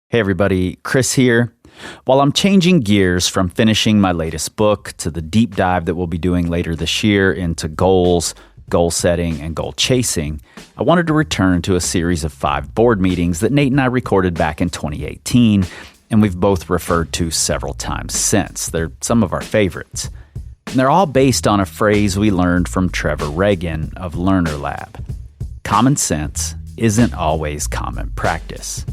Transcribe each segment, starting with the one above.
Hey everybody, Kris here. While I'm changing gears from finishing my latest book to the deep dive that we'll be doing later this year into goals, goal setting, and goal chasing, I wanted to return to a series of 5 board meetings that Nate and I recorded back in 2018, and we've both referred to several times since. They're some of our favorites. And they're all based on a phrase we learned from Trevor Ragan of Learner Lab. Common sense isn't always common practice.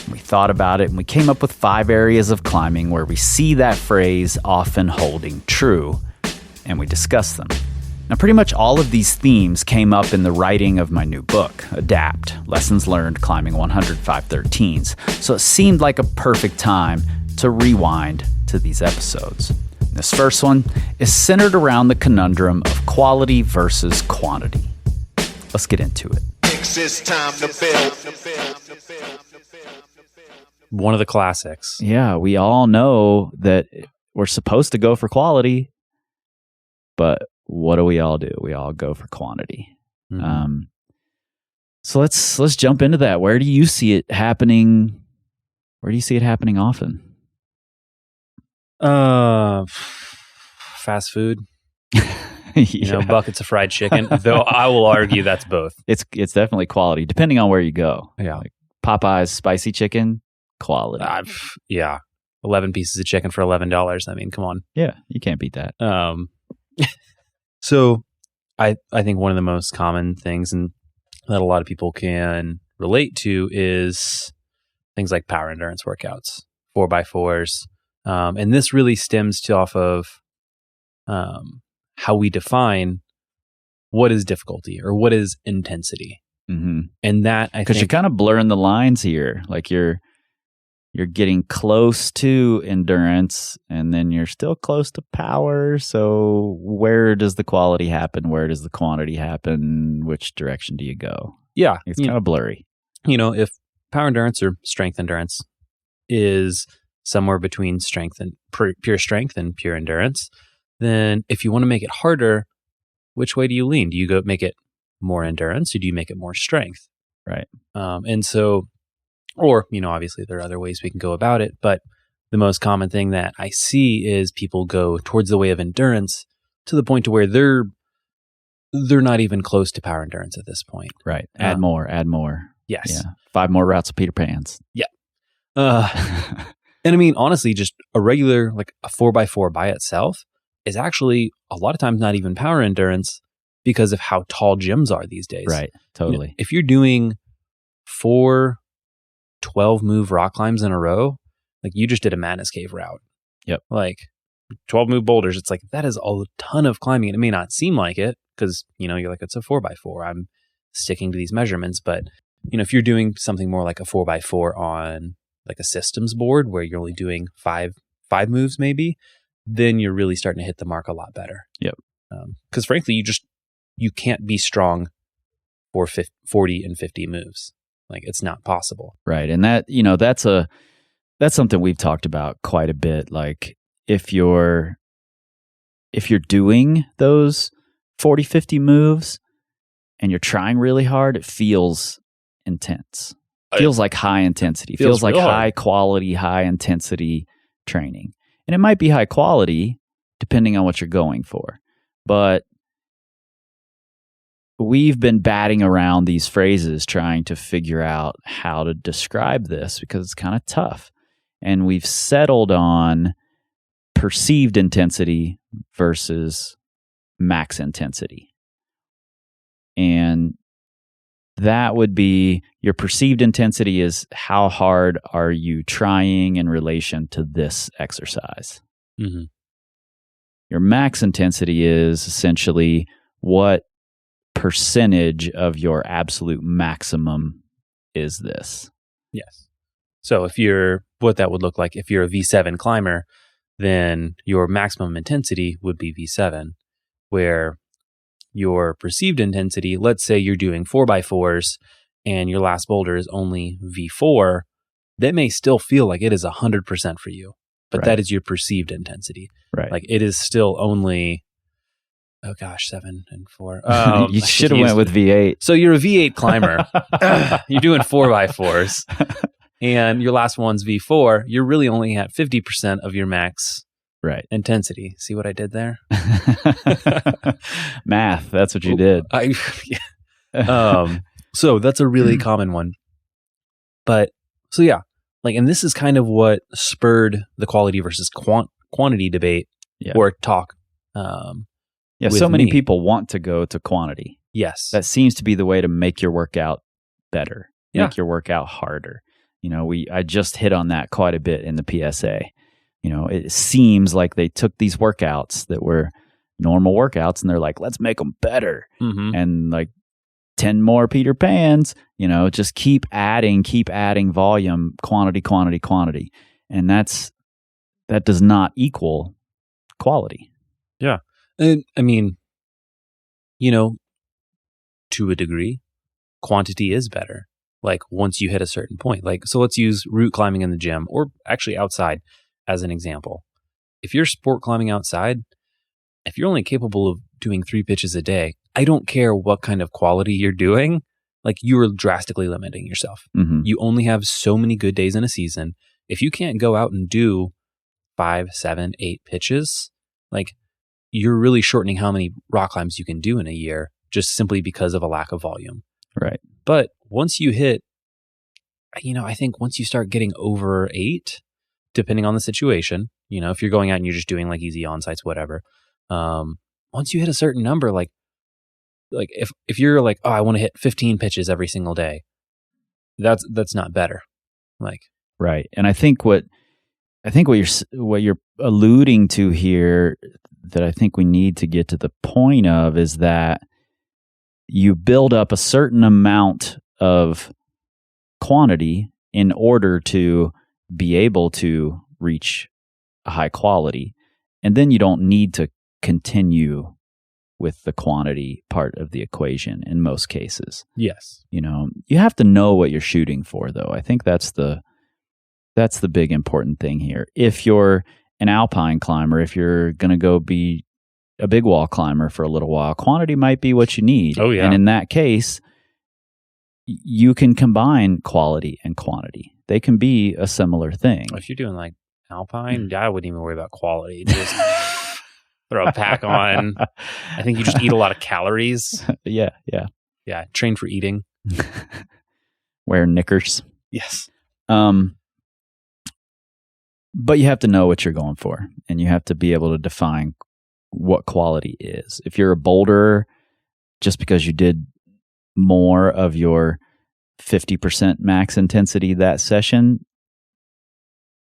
We thought about it and we came up with 5 areas of climbing where we see that phrase often holding true, and we discussed them. Now, pretty much all of these themes came up in the writing of my new book, Adapt, Lessons Learned Climbing 100 513s, so it seemed like a perfect time to rewind to these episodes. This first one is centered around the conundrum of quality versus quantity. Let's get into it. It's time to build. One of the classics. Yeah, we all know that we're supposed to go for quality, but what do? We all go for quantity. Mm-hmm. So let's jump into that. Where do you see it happening? Where do you see it happening often? Fast food. Buckets of fried chicken. Though I will argue that's both. It's definitely quality, depending on where you go. Yeah, like Popeye's spicy chicken, quality. 11 pieces of chicken for $11. I mean, come on. Yeah, you can't beat that. So I think one of the most common things and that a lot of people can relate to is things like power endurance workouts, 4x4s. And this really stems off of how we define what is difficulty or what is intensity. Mm-hmm. And that, because you're kind of blurring the lines here. Like you're getting close to endurance and then you're still close to power. So where does the quality happen? Where does the quantity happen? Which direction do you go? Yeah. It's kind of blurry. If power endurance or strength endurance is somewhere between strength and pure strength and pure endurance, then if you want to make it harder, which way do you lean? Do you go make it more endurance or do you make it more strength? Right. And so, or, obviously there are other ways we can go about it, but the most common thing that I see is people go towards the way of endurance to the point to where they're not even close to power endurance at this point. Right. Add more. Yes. Yeah. 5 more routes of Peter Pan's. Yeah. And I mean, honestly, just a regular, like a 4x4 by itself is actually a lot of times not even power endurance because of how tall gyms are these days. Right. Totally. If you're doing 4 12-move rock climbs in a row, like you just did a Madness Cave route. Yep. Like 12-move boulders, it's like that is a ton of climbing. And it may not seem like it because, you're like, it's a 4x4. I'm sticking to these measurements. But, if you're doing something more like a 4x4 on like a systems board where you're only doing five moves maybe, then you're really starting to hit the mark a lot better. Yep. Because frankly, you can't be strong for 40 and 50 moves. Like it's not possible. Right. And that, that's something we've talked about quite a bit. Like if you're doing those 40, 50 moves and you're trying really hard, it feels intense. Feels like high intensity. Feels like high quality, high intensity training. And it might be high quality depending on what you're going for. But we've been batting around these phrases trying to figure out how to describe this because it's kind of tough. And we've settled on perceived intensity versus max intensity. And that would be your perceived intensity is how hard are you trying in relation to this exercise. Mm-hmm. Your max intensity is essentially what percentage of your absolute maximum is this. Yes. So what that would look like, if you're a V7 climber, then your maximum intensity would be V7, where your perceived intensity, let's say you're doing 4x4s and your last boulder is only V4, that may still feel like it is 100% for you, but that is your perceived intensity. Right. Like it is still only Oh gosh, 7 and 4. You should have went with V8. So you're a V8 climber. You're doing 4x4s. And your last one's V4. You're really only at 50% of your max intensity. See what I did there? Math. That's what you did. So that's a really common one. But so yeah, like, and this is kind of what spurred the quality versus quantity debate or talk. So many people want to go to quantity. Yes. That seems to be the way to make your workout better, make your workout harder. You know, I just hit on that quite a bit in the PSA. You know, it seems like they took these workouts that were normal workouts and they're like, let's make them better. Mm-hmm. And like 10 more Peter Pans, you know, just keep adding volume, quantity. And that does not equal quality. Yeah. And I mean, you know, to a degree, quantity is better. Like once you hit a certain point, like, so let's use route climbing in the gym or actually outside as an example. If you're sport climbing outside, if you're only capable of doing 3 pitches a day, I don't care what kind of quality you're doing, like you are drastically limiting yourself. Mm-hmm. You only have so many good days in a season. If you can't go out and do 5, 7, 8 pitches, like you're really shortening how many rock climbs you can do in a year just simply because of a lack of volume. Right. But once you hit, you know, I think once you start getting over 8, depending on the situation, you know, if you're going out and you're just doing like easy on-sites, whatever, once you hit a certain number, like if you're like, oh, I want to hit 15 pitches every single day, that's not better. Like, right. And I think what you're alluding to here that I think we need to get to the point of is that you build up a certain amount of quantity in order to be able to reach a high quality. And then you don't need to continue with the quantity part of the equation in most cases. Yes. You know, you have to know what you're shooting for, though. I think that's the big important thing here. If you're an alpine climber, if you're going to go be a big wall climber for a little while, quantity might be what you need. Oh, yeah. And in that case, you can combine quality and quantity. They can be a similar thing. If you're doing like alpine, I wouldn't even worry about quality. Just throw a pack on. I think you just eat a lot of calories. Yeah. Train for eating. Wear knickers. Yes. But you have to know what you're going for, and you have to be able to define what quality is. If you're a boulderer, just because you did more of your 50% max intensity that session,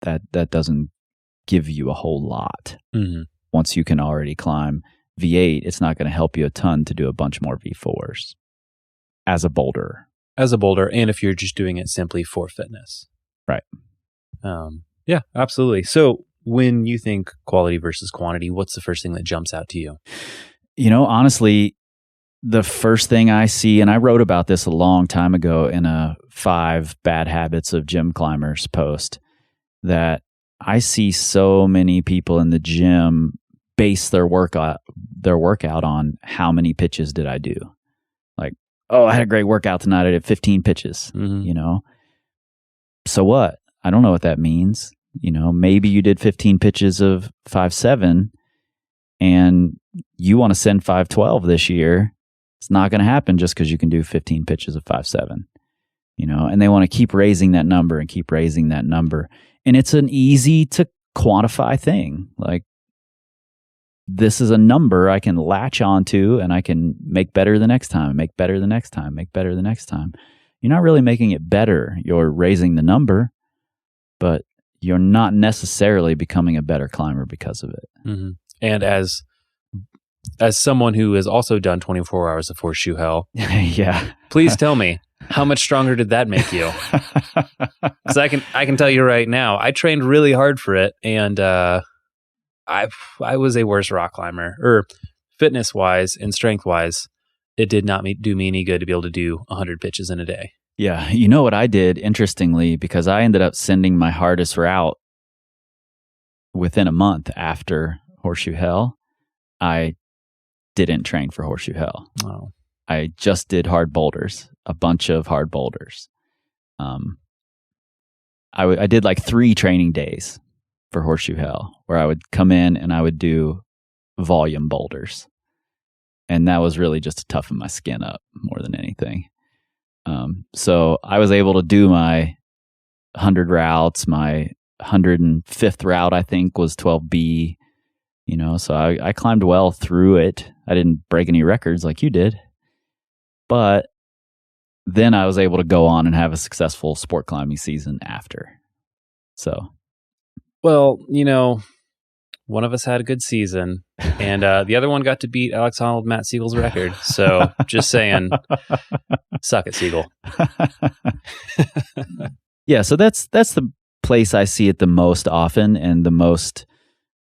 that doesn't give you a whole lot. Mm-hmm. Once you can already climb V8, it's not going to help you a ton to do a bunch more V4s as a boulderer. And if you're just doing it simply for fitness. Right. Yeah, absolutely. So when you think quality versus quantity, what's the first thing that jumps out to you? You know, honestly, the first thing I see, and I wrote about this a long time ago in a 5 bad habits of gym climbers post, that I see so many people in the gym base their workout on how many pitches did I do. Like, oh, I had a great workout tonight. I did 15 pitches, you know? So what? I don't know what that means. You know, maybe you did 15 pitches of 5.7 and you want to send 5.12 this year. It's not going to happen just because you can do 15 pitches of 5.7, you know, and they want to keep raising that number and keep raising that number. And it's an easy to quantify thing. Like, this is a number I can latch onto and I can make better the next time, make better the next time, make better the next time. You're not really making it better. You're raising the number, but you're not necessarily becoming a better climber because of it. Mm-hmm. And as someone who has also done 24 hours of horseshoe hell, yeah, please tell me, how much stronger did that make you? Because I can tell you right now, I trained really hard for it, and I was a worse rock climber, or fitness wise and strength wise. It did not do me any good to be able to do 100 pitches in a day. Yeah. You know what I did, interestingly, because I ended up sending my hardest route within a month after Horseshoe Hell. I didn't train for Horseshoe Hell. Oh. I just did hard boulders, a bunch of hard boulders. I did like 3 training days for Horseshoe Hell, where I would come in and I would do volume boulders. And that was really just to toughen my skin up more than anything. So I was able to do my 100 routes. My 105th route, I think, was 12B. So I climbed well through it. I didn't break any records like you did. But then I was able to go on and have a successful sport climbing season after. So, well, one of us had a good season, and the other one got to beat Alex Honnold, Matt Siegel's record. So, just saying, suck it, Siegel. Yeah, so that's the place I see it the most often, and the most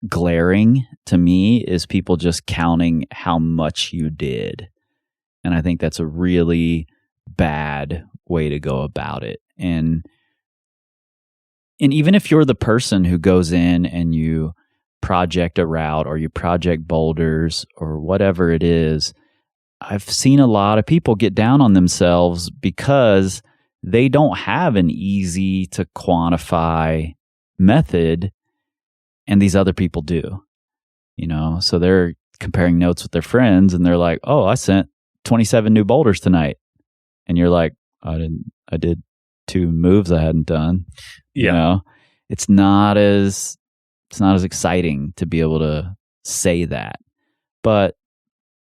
glaring to me is people just counting how much you did. And I think that's a really bad way to go about it. And even if you're the person who goes in and you project a route or you project boulders or whatever it is, I've seen a lot of people get down on themselves because they don't have an easy to quantify method, and these other people do. So they're comparing notes with their friends and they're like, "Oh, I sent 27 new boulders tonight." And you're like, I did 2 moves I hadn't done. Yeah. It's not as exciting to be able to say that. But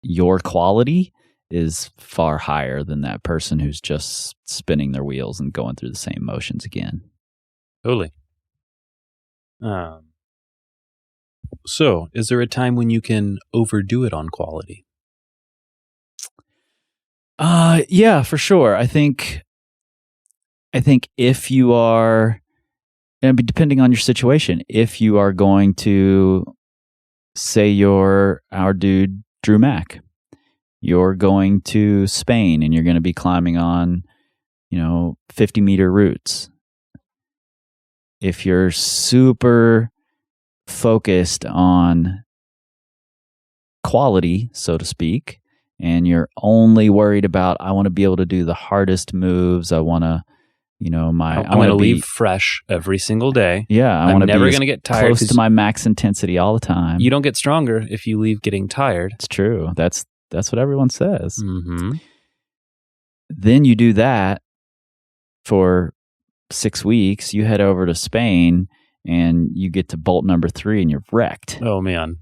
your quality is far higher than that person who's just spinning their wheels and going through the same motions again. Totally. So, is there a time when you can overdo it on quality? Yeah, for sure. I think if you are, and depending on your situation, if you are going to say you're our dude Drew Mack, you're going to Spain and you're going to be climbing on, 50-meter routes. If you're super focused on quality, so to speak, and you're only worried about, I want to be able to do the hardest moves. I want to, I want to leave fresh every single day. Yeah, I'm never going to get tired. Close to my max intensity all the time. You don't get stronger if you leave getting tired. It's true. That's what everyone says. Mm-hmm. Then you do that for 6 weeks. You head over to Spain and you get to bolt number 3 and you're wrecked. Oh man.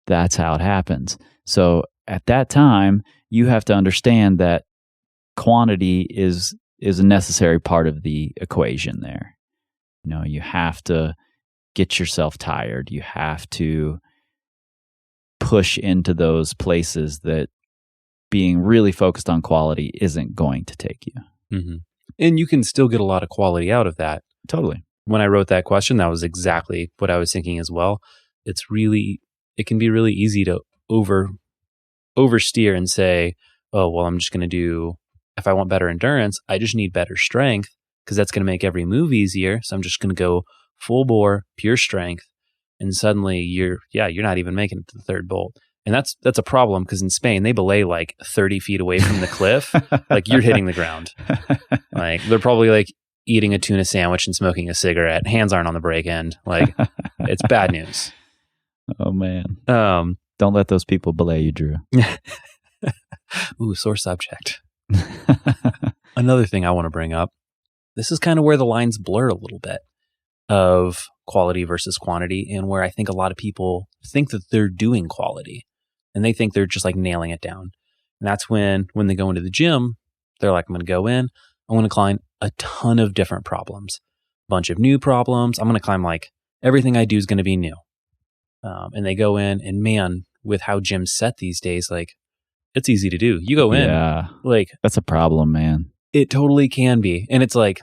That's how it happens. So at that time, you have to understand that quantity is a necessary part of the equation there. You have to get yourself tired. You have to push into those places that being really focused on quality isn't going to take you. Mm-hmm. And you can still get a lot of quality out of that. Totally. When I wrote that question, that was exactly what I was thinking as well. It can be really easy to oversteer and say, oh, well, I'm just going to do, if I want better endurance, I just need better strength because that's going to make every move easier. So I'm just going to go full bore, pure strength. And suddenly you're not even making it to the third bolt. And that's a problem because in Spain, they belay like 30 feet away from the cliff. Like you're hitting the ground. Like they're probably like eating a tuna sandwich and smoking a cigarette. Hands aren't on the brake end. Like it's bad news. Oh man. Don't let those people belay you, Drew. Ooh, sore subject. Another thing I want to bring up. This is kind of where the lines blur a little bit of quality versus quantity, and where I think a lot of people think that they're doing quality and they think they're just like nailing it down. And that's when they go into the gym, they're like, I'm going to go in, I'm going to climb a ton of different problems, bunch of new problems. I'm going to climb like everything I do is going to be new. And they go in and man, with how gyms set these days, like it's easy to do. You go in, like that's a problem, man. It totally can be. And it's like,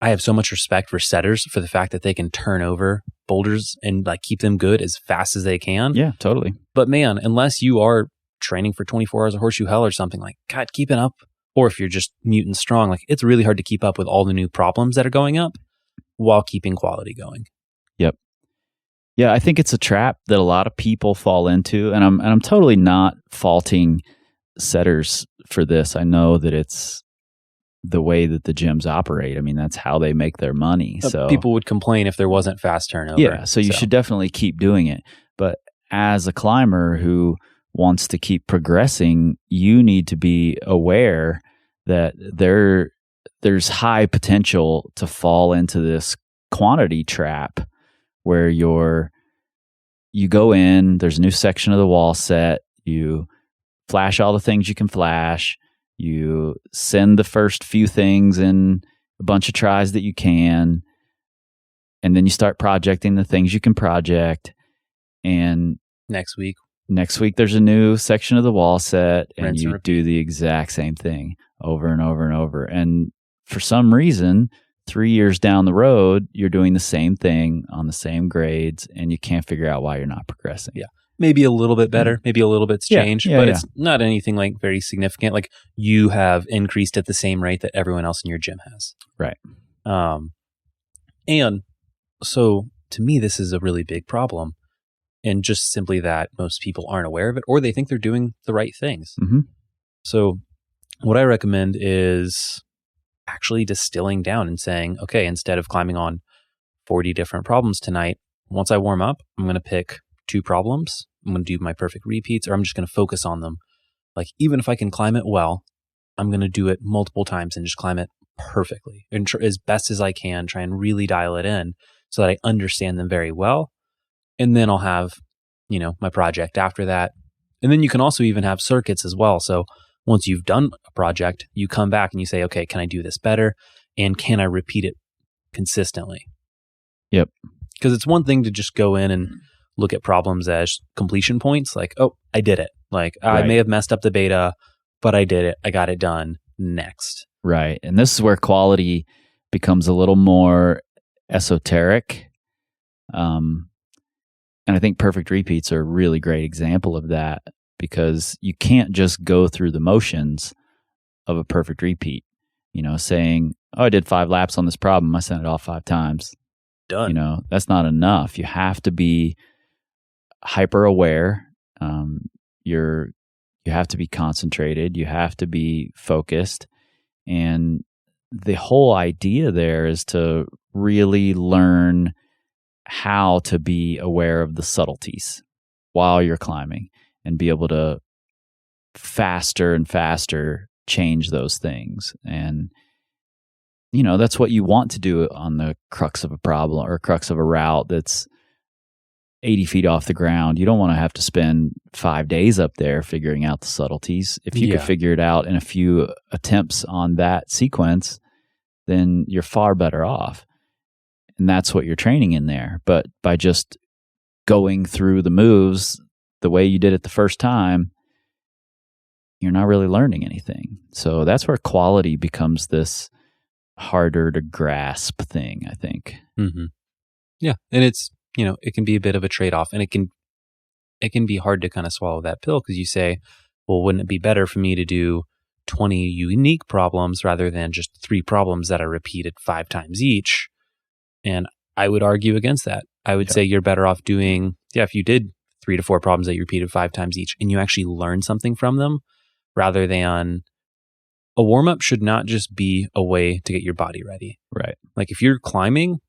I have so much respect for setters for the fact that they can turn over boulders and like keep them good as fast as they can. Yeah, totally. But man, unless you are training for 24 hours of Horseshoe Hell or something, like, God, keeping up. Or if you're just mutant strong, like it's really hard to keep up with all the new problems that are going up while keeping quality going. Yep. Yeah, I think it's a trap that a lot of people fall into, and I'm totally not faulting setters for this. I know that it's the way that the gyms operate. I mean, that's how they make their money. So people would complain if there wasn't fast turnover. Yeah, so you should definitely keep doing it. But as a climber who wants to keep progressing, you need to be aware that there's high potential to fall into this quantity trap where you go in, there's a new section of the wall set, you flash all the things you can flash, you send the first few things in a bunch of tries that you can, and then you start projecting the things you can project. And next week there's a new section of the wall set, and Rinse and you repeat. do the exact same thing over and over and over. And for some reason, 3 years down the road, you're doing the same thing on the same grades, and you can't figure out why you're not progressing. Yeah. Maybe a little bit better, maybe a little bit's changed, but it's not anything like very significant. Like you have increased at the same rate that everyone else in your gym has. Right. And so to me, this is a really big problem. And just simply that most people aren't aware of it, or they think they're doing the right things. Mm-hmm. So what I recommend is actually distilling down and saying, okay, instead of climbing on 40 different problems tonight, once I warm up, I'm going to pick 2 problems. I'm going to do my perfect repeats, or I'm just going to focus on them. Like, even if I can climb it well, I'm going to do it multiple times and just climb it perfectly and as best as I can, try and really dial it in so that I understand them very well. And then I'll have, my project after that. And then you can also even have circuits as well. So once you've done a project, you come back and you say, okay, can I do this better? And can I repeat it consistently? Yep. Because it's one thing to just go in and look at problems as completion points. Like, oh, I did it. Like, I may have messed up the beta, but I did it. I got it done. Next. Right. And this is where quality becomes a little more esoteric. And I think perfect repeats are a really great example of that, because you can't just go through the motions of a perfect repeat, saying, oh, I did 5 laps on this problem. I sent it off 5 times. Done. That's not enough. You have to be hyper aware. You have to be concentrated. You have to be focused. And the whole idea there is to really learn how to be aware of the subtleties while you're climbing and be able to faster and faster change those things. And, that's what you want to do on the crux of a problem or crux of a route that's 80 feet off the ground. You don't want to have to spend 5 days up there figuring out the subtleties. If you could figure it out in a few attempts on that sequence, then you're far better off. And that's what you're training in there. But by just going through the moves the way you did it the first time, you're not really learning anything. So that's where quality becomes this harder to grasp thing, I think. Mm-hmm. Yeah. And it's, it can be a bit of a trade-off, and it can be hard to kind of swallow that pill, because you say, well, wouldn't it be better for me to do 20 unique problems rather than just 3 problems that are repeated 5 times each? And I would argue against that. I would say you're better off doing, if you did 3 to 4 problems that you repeated 5 times each and you actually learn something from them, rather than a warm-up should not just be a way to get your body ready. Right. Like if you're climbing,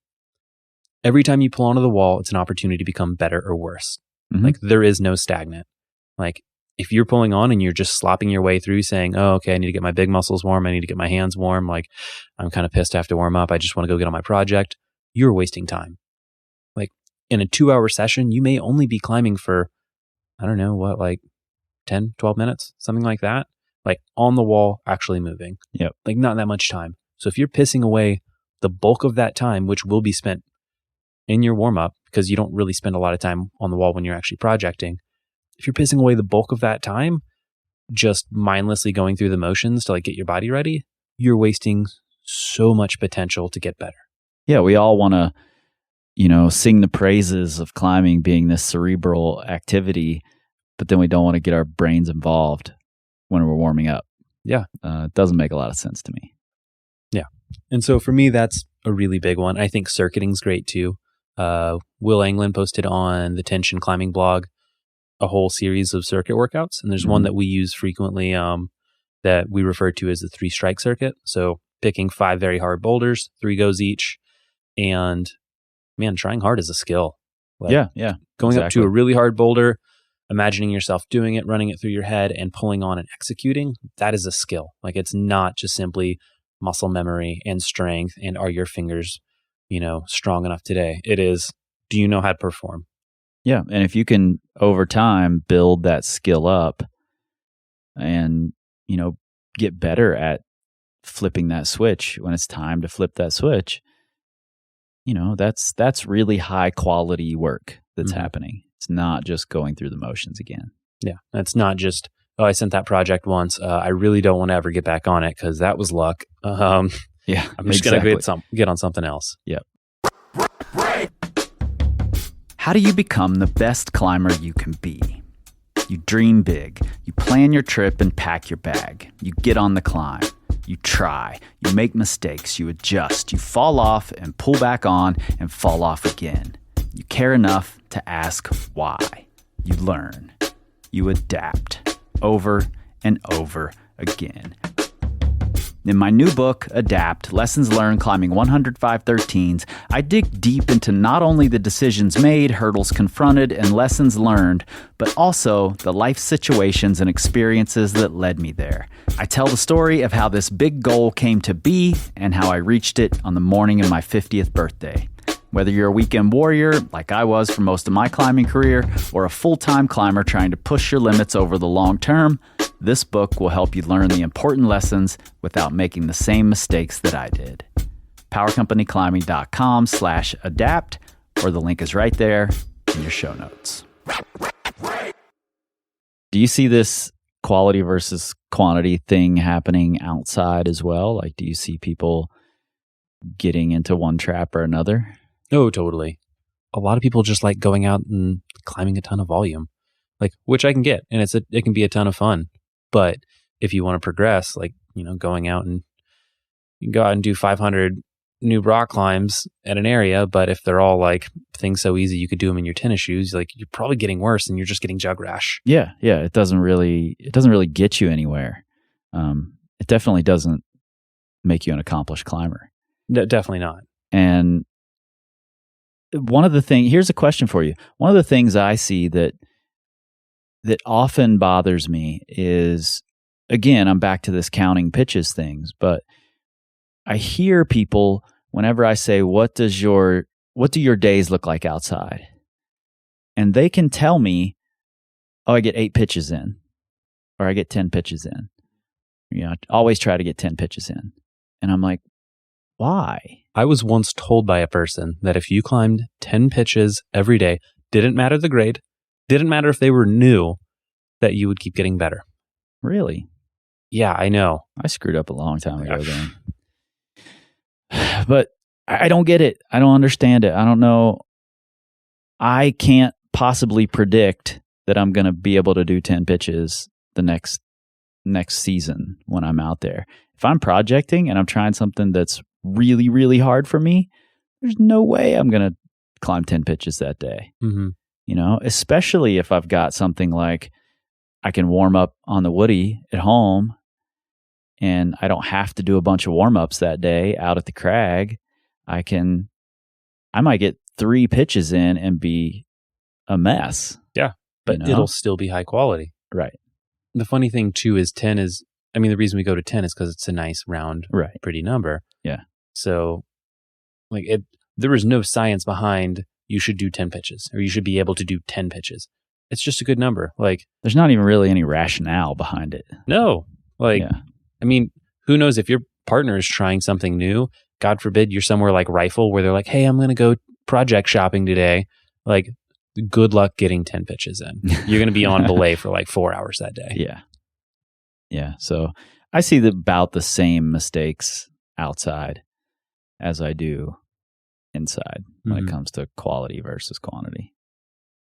every time you pull onto the wall, it's an opportunity to become better or worse. Mm-hmm. Like there is no stagnant. Like if you're pulling on and you're just slopping your way through saying, oh, okay, I need to get my big muscles warm. I need to get my hands warm. Like I'm kind of pissed I have to warm up. I just want to go get on my project. You're wasting time. Like in a 2-hour session, you may only be climbing for, I don't know what, like 10, 12 minutes, something like that. Like on the wall, actually moving. Yep. Like not that much time. So if you're pissing away the bulk of that time, which will be spent in your warm up, because you don't really spend a lot of time on the wall when you're actually projecting. If you're pissing away the bulk of that time, just mindlessly going through the motions to like get your body ready, you're wasting so much potential to get better. Yeah, we all want to, sing the praises of climbing being this cerebral activity, but then we don't want to get our brains involved when we're warming up. Yeah. It doesn't make a lot of sense to me. Yeah. And so for me, that's a really big one. I think circuiting's great too. Will Anglin posted on the Tension Climbing blog a whole series of circuit workouts, and there's one that we use frequently that we refer to as the 3-strike circuit. So picking 5 very hard boulders, 3 goes each, and man, trying hard is a skill. Yeah. Going up to a really hard boulder, imagining yourself doing it, running it through your head, and pulling on and executing, that is a skill. Like, it's not just simply muscle memory and strength and are your fingers, strong enough today. It is, do you know how to perform? Yeah. And if you can, over time, build that skill up and, get better at flipping that switch when it's time to flip that switch, that's really high quality work that's happening. It's not just going through the motions again. Yeah. That's not just, I sent that project once. I really don't want to ever get back on it because that was luck. I'm just going to get on something else. Yep. How do you become the best climber you can be? You dream big. You plan your trip and pack your bag. You get on the climb. You try. You make mistakes. You adjust. You fall off and pull back on and fall off again. You care enough to ask why. You learn. You adapt over and over again. In my new book, Adapt, Lessons Learned Climbing 105.13s, I dig deep into not only the decisions made, hurdles confronted, and lessons learned, but also the life situations and experiences that led me there. I tell the story of how this big goal came to be and how I reached it on the morning of my 50th birthday. Whether you're a weekend warrior, like I was for most of my climbing career, or a full-time climber trying to push your limits over the long term, this book will help you learn the important lessons without making the same mistakes that I did. PowerCompanyClimbing.com/adapt, or the link is right there in your show notes. Do you see this quality versus quantity thing happening outside as well? Like, do you see people getting into one trap or another? Oh, totally. A lot of people just like going out and climbing a ton of volume, which I can get, and it can be a ton of fun. But if you want to progress, going out and you can go out and do 500 new rock climbs at an area, but if they're all things so easy you could do them in your tennis shoes, you're probably getting worse and you're just getting jug rash. Yeah. It doesn't really get you anywhere. It definitely doesn't make you an accomplished climber. Definitely not. And here's a question for you. One of the things I see that often bothers me is, again, I'm back to this counting pitches things, but I hear people whenever I say, what do your days look like outside? And they can tell me, I get 8 pitches in, or I get 10 pitches in. I always try to get 10 pitches in. And I'm like, why? I was once told by a person that if you climbed 10 pitches every day, didn't matter the grade, didn't matter if they were new, that you would keep getting better. Really? Yeah, I know. I screwed up a long time ago then. But I don't get it. I don't understand it. I don't know. I can't possibly predict that I'm going to be able to do 10 pitches the next season when I'm out there. If I'm projecting and I'm trying something that's really, really hard for me, there's no way I'm going to climb 10 pitches that day. Mm-hmm. Especially if I've got something like I can warm up on the Woody at home and I don't have to do a bunch of warm-ups that day out at the crag. I might get 3 pitches in and be a mess. Yeah, but it'll still be high quality. Right. The funny thing too is 10 is, the reason we go to 10 is because it's a nice round, right, pretty number. Yeah. So there is no science behind you should do 10 pitches or you should be able to do 10 pitches. It's just a good number. There's not even really any rationale behind it. No. Who knows if your partner is trying something new, God forbid you're somewhere like Rifle where they're like, hey, I'm going to go project shopping today. Good luck getting 10 pitches in. You're going to be on belay for 4 hours that day. Yeah. Yeah. So I see about the same mistakes outside as I do inside when it comes to quality versus quantity.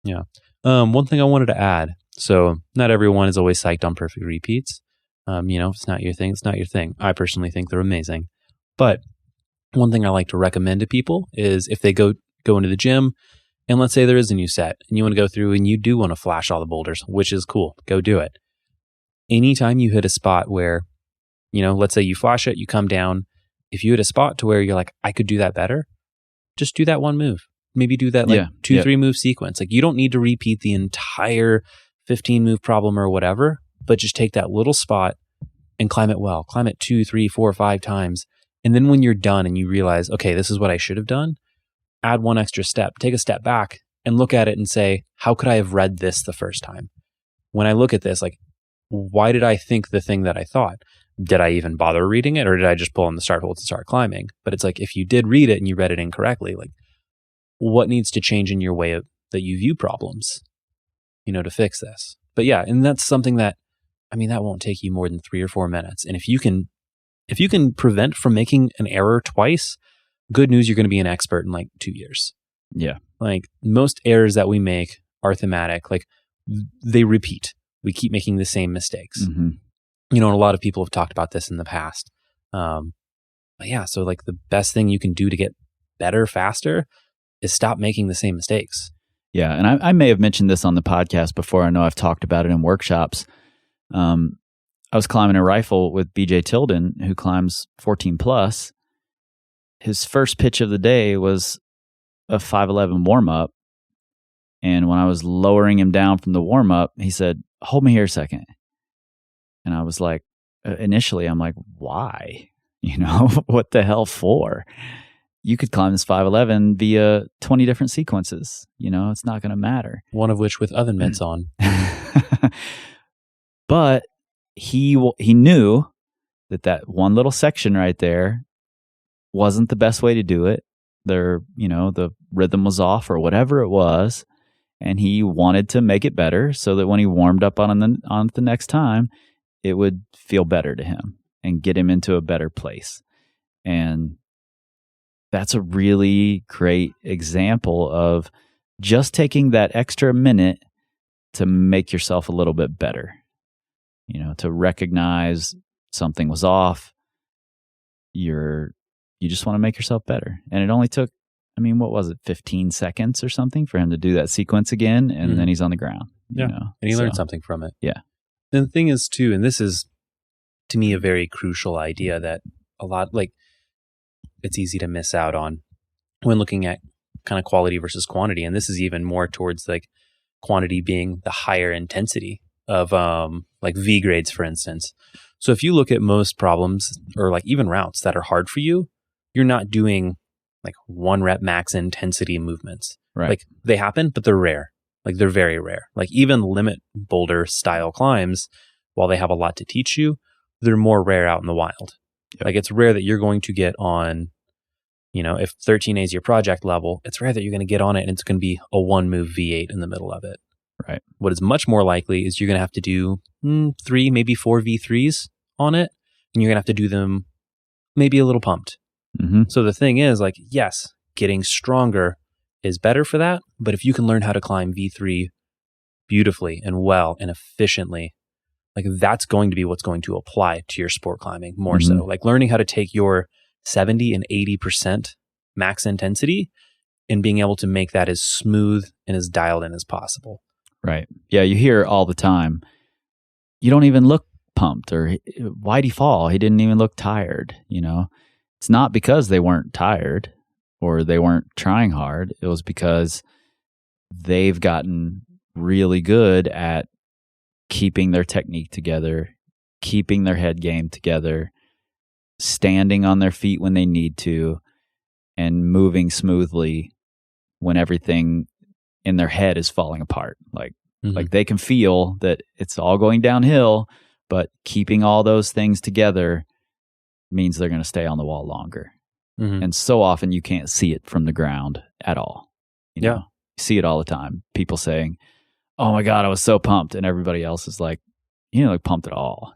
Yeah. One thing I wanted to add. So not everyone is always psyched on perfect repeats. If it's not your thing, it's not your thing. I personally think they're amazing. But one thing I like to recommend to people is if they go go into the gym, and let's say there is a new set, and you want to go through and you do want to flash all the boulders, which is cool. Go do it. Anytime you hit a spot where, let's say you flash it, you come down. If you hit a spot to where you're like, I could do that better, just do that one move. Maybe do that 2-3 move sequence. Like, you don't need to repeat the entire 15 move problem or whatever, but just take that little spot and climb it well. Climb it 2, 3, 4, 5 times. And then when you're done and you realize, okay, this is what I should have done, add one extra step, take a step back and look at it and say, how could I have read this the first time? When I look at this, like, why did I think the thing that I thought? Did I even bother reading it, or did I just pull on the start hold and start climbing? But it's like, if you did read it and you read it incorrectly, like, what needs to change in your way that you view problems, to fix this? But yeah, and that's something that, that won't take you more than 3 or 4 minutes. And if you can prevent from making an error twice, good news, you're going to be an expert in like 2 years. Yeah. Like, most errors that we make are thematic. Like, they repeat. We keep making the same mistakes. Mm-hmm. And a lot of people have talked about this in the past. But yeah, so like the best thing you can do to get better faster is stop making the same mistakes. Yeah. And I may have mentioned this on the podcast before. I know I've talked about it in workshops. I was climbing a rifle with BJ Tilden, who climbs 14 plus. His first pitch of the day was a 5'11" warm up. And when I was lowering him down from the warm up, he said, hold me here a second. And I was like, initially, I'm like, why? What the hell for? You could climb this 5'11" via 20 different sequences. It's not going to matter. One of which with oven mitts on. But he knew that one little section right there wasn't the best way to do it. The rhythm was off or whatever it was. And he wanted to make it better so that when he warmed up on the next time, it would feel better to him and get him into a better place. And that's a really great example of just taking that extra minute to make yourself a little bit better, to recognize something was off. You just want to make yourself better. And it only took, what was it, 15 seconds or something for him to do that sequence again, and then he's on the ground. Yeah, and he learned something from it. Yeah. And the thing is, too, and this is, to me, a very crucial idea that a lot, it's easy to miss out on when looking at kind of quality versus quantity. And this is even more towards, quantity being the higher intensity of, V grades, for instance. So if you look at most problems, or, even routes that are hard for you, you're not doing, 1 rep max intensity movements. Right. They happen, but they're rare. They're very rare. Even limit boulder style climbs, while they have a lot to teach you, they're more rare out in the wild. Yep. It's rare that you're going to get on, if 13A is your project level, it's rare that you're going to get on it and it's going to be a 1 move V8 in the middle of it. Right. What is much more likely is you're going to have to do 3, maybe 4 V3s on it, and you're going to have to do them maybe a little pumped. Mm-hmm. So the thing is, yes, getting stronger is better for that. But if you can learn how to climb V3 beautifully and well and efficiently, that's going to be what's going to apply to your sport climbing more so. Learning how to take your 70 and 80% max intensity and being able to make that as smooth and as dialed in as possible. Right. Yeah, you hear all the time, you don't even look pumped, or why'd he fall? He didn't even look tired, It's not because they weren't tired or they weren't trying hard. It was because they've gotten really good at keeping their technique together, keeping their head game together, standing on their feet when they need to, and moving smoothly when everything in their head is falling apart. Like they can feel that it's all going downhill, but keeping all those things together means they're going to stay on the wall longer. And so often you can't see it from the ground at all. You see it all the time. People saying, oh my God, I was so pumped. And everybody else is like, pumped at all.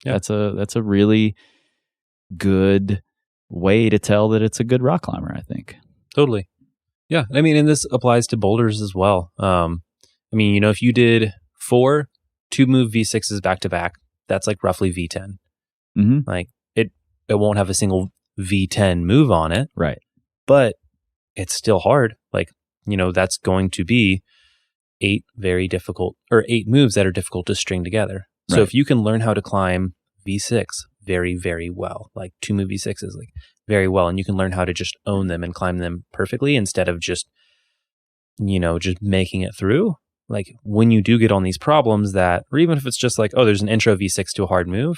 Yeah. That's a really good way to tell that it's a good rock climber, I think. Totally. Yeah. And this applies to boulders as well. If you did 4 2-move V6s back to back, that's roughly V10. It won't have a single V10 move on it. Right. But it's still hard. Like, that's going to be 8 moves that are difficult to string together. So Right. if you can learn how to climb V6 very, very well, like 2 move V6s, like very well, and you can learn how to just own them and climb them perfectly instead of just making it through. Like when you do get on these problems or even if it's just like, oh, there's an intro V6 to a hard move,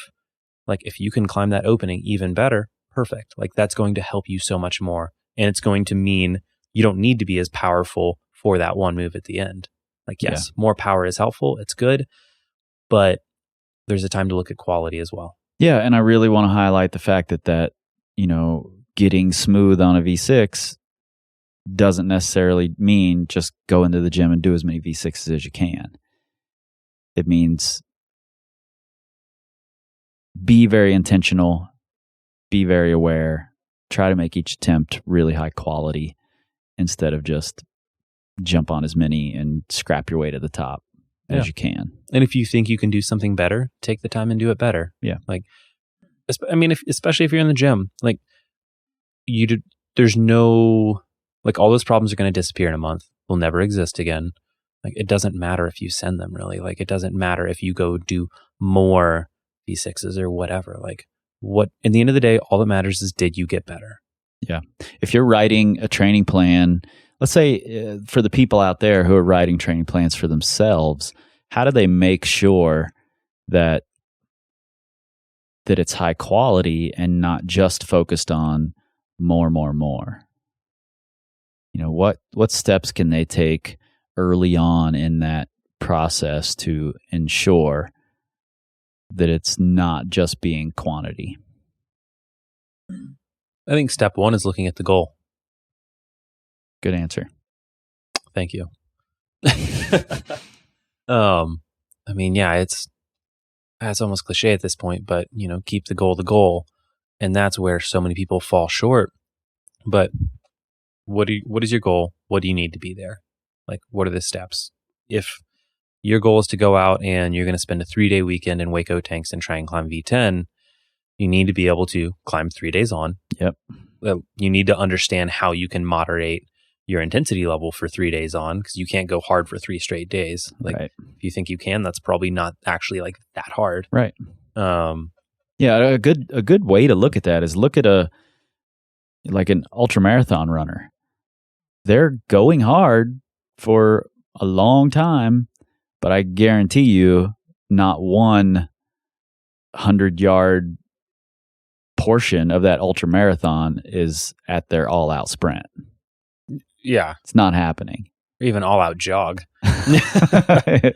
like if you can climb that opening even better, perfect. Like that's going to help you so much more. And it's going to mean you don't need to be as powerful for that one move at the end. Like, yes, more power is helpful. It's good. But there's a time to look at quality as well. Yeah. And I really want to highlight the fact that getting smooth on a V6 doesn't necessarily mean just go into the gym and do as many V6s as you can. It means be very intentional, be very aware, try to make each attempt really high quality instead of just jump on as many and scrap your way to the top as you can. And if you think you can do something better, take the time and do it better. Yeah. Like, especially if you're in the gym, like there's no, like all those problems are going to disappear in a month. Will never exist again. Like it doesn't matter if you send them really. Like it doesn't matter if you go do more V6s or whatever. Like in the end of the day, all that matters is did you get better? Yeah. If you're writing a training plan, let's say for the people out there who are writing training plans for themselves, how do they make sure that it's high quality and not just focused on more? What steps can they take early on in that process to ensure that it's not just being quantity? I think step 1 is looking at the goal. Good answer. Thank you. It's almost cliche at this point, but keep the goal. And that's where so many people fall short. But what is your goal? What do you need to be there? Like, what are the steps? If your goal is to go out and you're going to spend a 3-day weekend in Waco tanks and try and climb V10, you need to be able to climb 3 days on. Yep. You need to understand how you can moderate your intensity level for 3 days on, because you can't go hard for 3 straight days. Like right. If you think you can, that's probably not actually like that hard. Right. Yeah. A good way to look at that is look at an ultramarathon runner. They're going hard for a long time, but I guarantee you not one 100-yard portion of that ultramarathon is at their all-out sprint. Yeah. It's not happening. Or even all-out jog.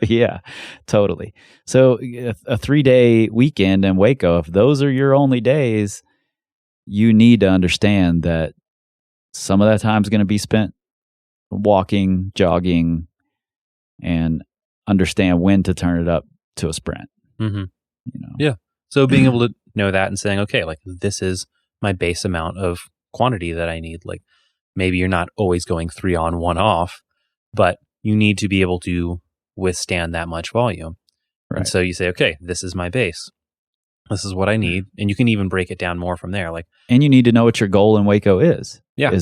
Yeah, totally. So a 3-day weekend in Waco, if those are your only days, you need to understand that some of that time is going to be spent walking, jogging, and understand when to turn it up to a sprint. Mm-hmm. Yeah. So being able to know that and saying, okay, like this is my base amount of quantity that I need. Like maybe you're not always going 3 on, 1 off, but you need to be able to withstand that much volume. Right. And so you say, okay, this is my base. This is what I need. And you can even break it down more from there. And you need to know what your goal in Waco is. Yeah.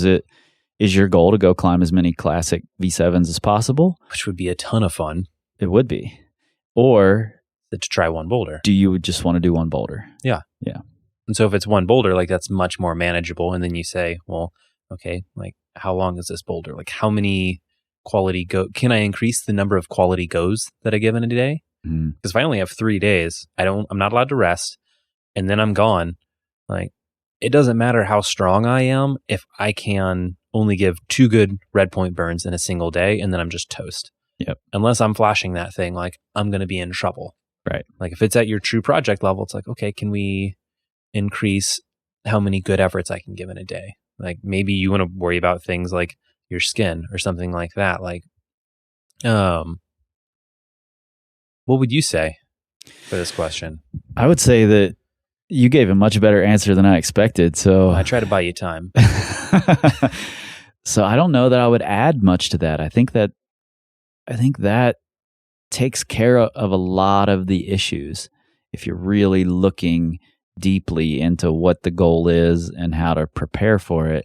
Is your goal to go climb as many classic V7s as possible? Which would be a ton of fun. It would be. Or to try one boulder. Do you just want to do one boulder? Yeah. Yeah. And so if it's one boulder, like that's much more manageable. And then you say, well, okay, like how long is this boulder? Like how many can I increase the number of quality goes that I give in a day? Because if I only have 3 days, I'm not allowed to rest, and then I'm gone. Like it doesn't matter how strong I am if I can only give 2 good red point burns in a single day, and then I'm just toast. Yep. Unless I'm flashing that thing, like I'm going to be in trouble. Right. Like if it's at your true project level, it's like, okay, can we increase how many good efforts I can give in a day? Like maybe you want to worry about things like your skin or something like that. Like, what would you say for this question? I would say that you gave a much better answer than I expected. So I try to buy you time. So I don't know that I would add much to that. I think that takes care of a lot of the issues. If you're really looking deeply into what the goal is and how to prepare for it,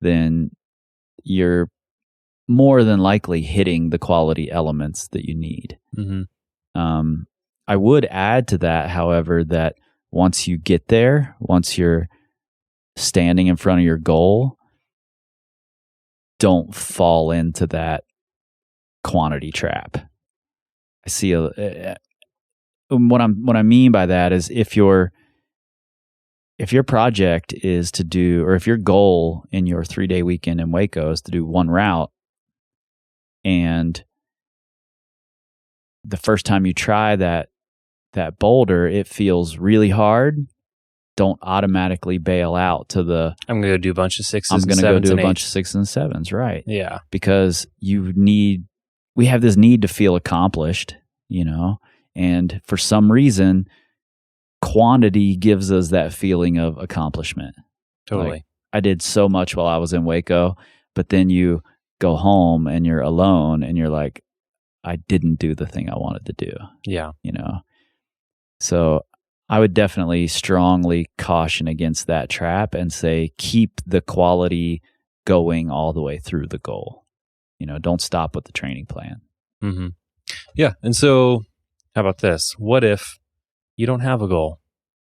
then you're more than likely hitting the quality elements that you need. I would add to that, however, that once you get there, once you're standing in front of your goal, don't fall into that quantity trap. I see what I mean by that is if your project is to do, or if your goal in your 3-day weekend in Waco is to do one route, and the first time you try that boulder, it feels really hard, don't automatically bail out to the I'm going to go do a bunch of 6s I'm and 7s. going to go do a and bunch 8s. of 6s and 7s, right? Yeah. Because we have this need to feel accomplished, and for some reason, quantity gives us that feeling of accomplishment. Totally. Like, I did so much while I was in Waco, but then you go home and you're alone and you're like, I didn't do the thing I wanted to do. Yeah. So I would definitely strongly caution against that trap and say, keep the quality going all the way through the goal. Don't stop with the training plan. Mm-hmm. Yeah. And so how about this? What if you don't have a goal?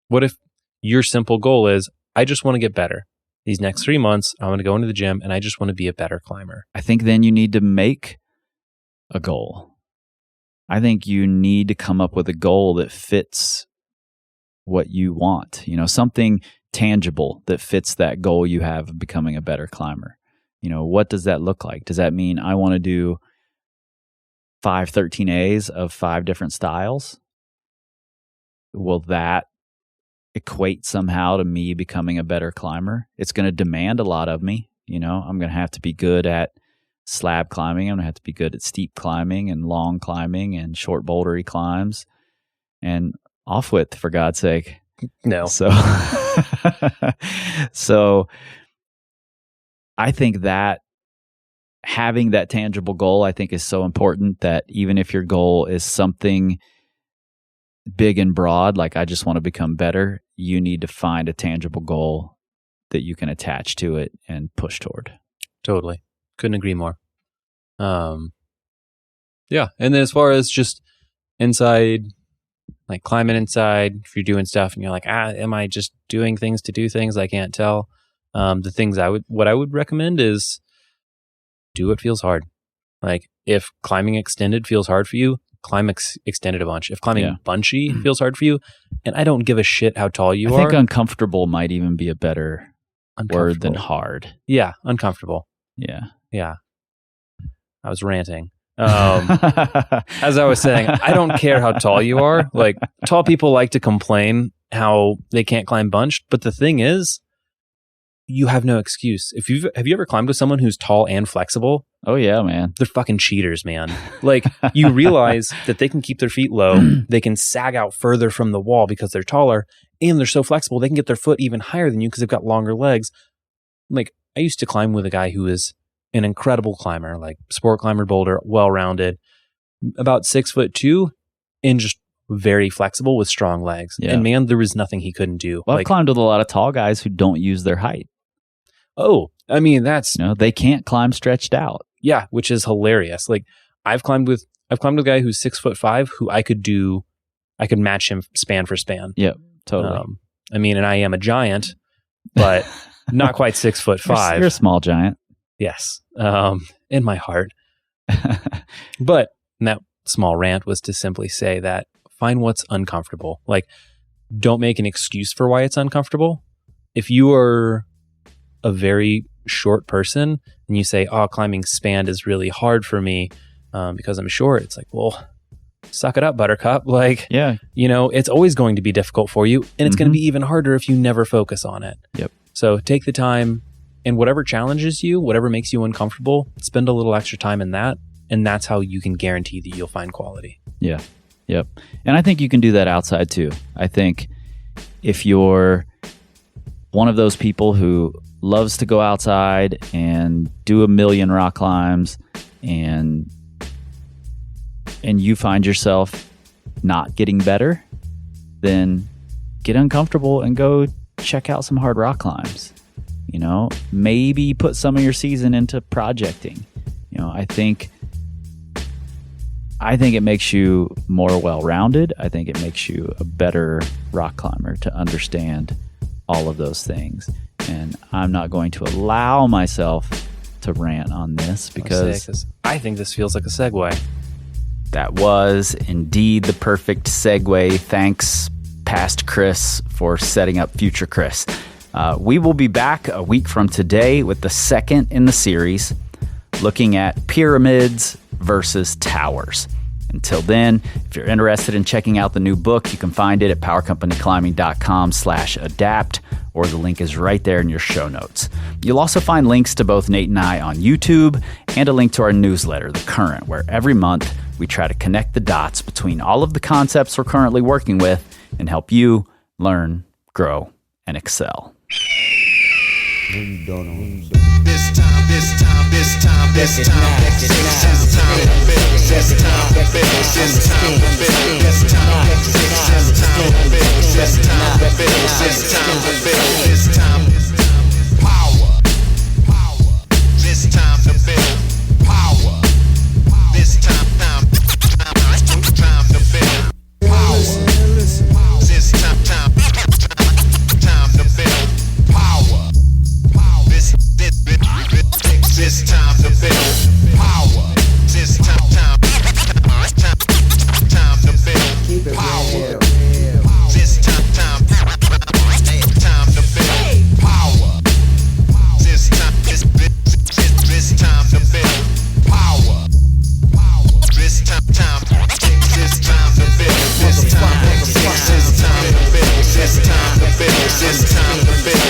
What if your simple goal is, I just want to get better. These next 3 months, I'm going to go into the gym and I just want to be a better climber. I think then you need to make a goal. I think you need to come up with a goal that fits what you want, something tangible that fits that goal you have of becoming a better climber. What does that look like? Does that mean I want to do 5 13As of 5 different styles? Will that equate somehow to me becoming a better climber? It's going to demand a lot of me. I'm going to have to be good at slab climbing. I'm going to have to be good at steep climbing and long climbing and short bouldery climbs and off width, for God's sake. No. So I think that having that tangible goal, I think, is so important that even if your goal is something big and broad, like I just want to become better, you need to find a tangible goal that you can attach to it and push toward. Totally. Couldn't agree more. Yeah. And then as far as just inside, like climbing inside, if you're doing stuff and you're like, am I just doing things to do things? I can't tell. What I would recommend is do what feels hard. Like if climbing extended feels hard for you, climb extended a bunch. If climbing bunchy feels hard for you, and I don't give a shit how tall you are. I think uncomfortable might even be a better word than hard. Yeah, uncomfortable. Yeah. I was ranting. As I was saying, I don't care how tall you are. Like tall people like to complain how they can't climb bunched, but the thing is, you have no excuse. Have you ever climbed with someone who's tall and flexible? Oh yeah, man. They're fucking cheaters, man. Like you realize that they can keep their feet low, they can sag out further from the wall because they're taller, and they're so flexible they can get their foot even higher than you because they've got longer legs. Like I used to climb with a guy who is an incredible climber, like sport climber, boulder, well-rounded, about 6'2", and just very flexible with strong legs. Yeah. And man, there was nothing he couldn't do. Well, I've climbed with a lot of tall guys who don't use their height. Oh, I mean, that's... they can't climb stretched out. Yeah, which is hilarious. Like I've climbed with a guy who's 6'5", who I could match him span for span. Yep, totally. I mean, and I am a giant, but not quite 6'5". You're a small giant. Yes, in my heart. But that small rant was to simply say that find what's uncomfortable. Like, don't make an excuse for why it's uncomfortable. If you are a very short person and you say, climbing span is really hard for me because I'm short, it's like, well, suck it up, buttercup. Like, yeah, it's always going to be difficult for you, and it's going to be even harder if you never focus on it. Yep. So take the time, and whatever challenges you, whatever makes you uncomfortable, spend a little extra time in that, and that's how you can guarantee that you'll find quality. Yeah. Yep. And I think you can do that outside too. I think if you're one of those people who loves to go outside and do a million rock climbs and you find yourself not getting better, then get uncomfortable and go check out some hard rock climbs. You know, maybe put some of your season into projecting. You know, I think it makes you more well-rounded. I think it makes you a better rock climber to understand all of those things. And I'm not going to allow myself to rant on this because I think this feels like a segue. That was indeed the perfect segue. Thanks, past Kris, for setting up future Kris. We will be back a week from today with the second in the series, looking at pyramids versus towers. Until then, if you're interested in checking out the new book, you can find it at powercompanyclimbing.com/adapt, or the link is right there in your show notes. You'll also find links to both Nate and I on YouTube and a link to our newsletter, The Current, where every month we try to connect the dots between all of the concepts we're currently working with and help you learn, grow, and excel. This time, this time, this time, this time, this time, this time, this time, this time, this time, this time, power, this time to build power, this time to build power, this time to build power. This time to build power. This time to build power. This time to build power. This time to build power. This time to build. This time to build. This time to build. This time to build.